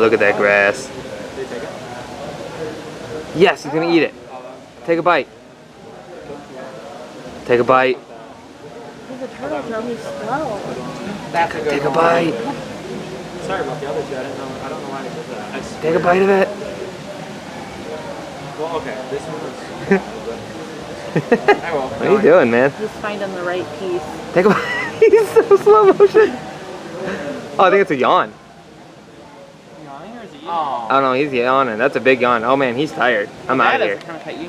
Look at that grass. Yes, he's gonna eat it. Take a bite. Take a bite. He's a turtle, Joe. He's slow. That's a good Take a one. bite. Sorry about the other two. I don't know why they did that. Take a bite of it. Well, okay. This one was. I will. What are you doing, man? He's finding the right piece. Take a bite. He's so slow motion. Oh, I think it's a yawn. Yawning or is he eating? Oh no, he's yawning. That's a big yawn. Oh man, he's tired. I'm out of here. Kind of cut you.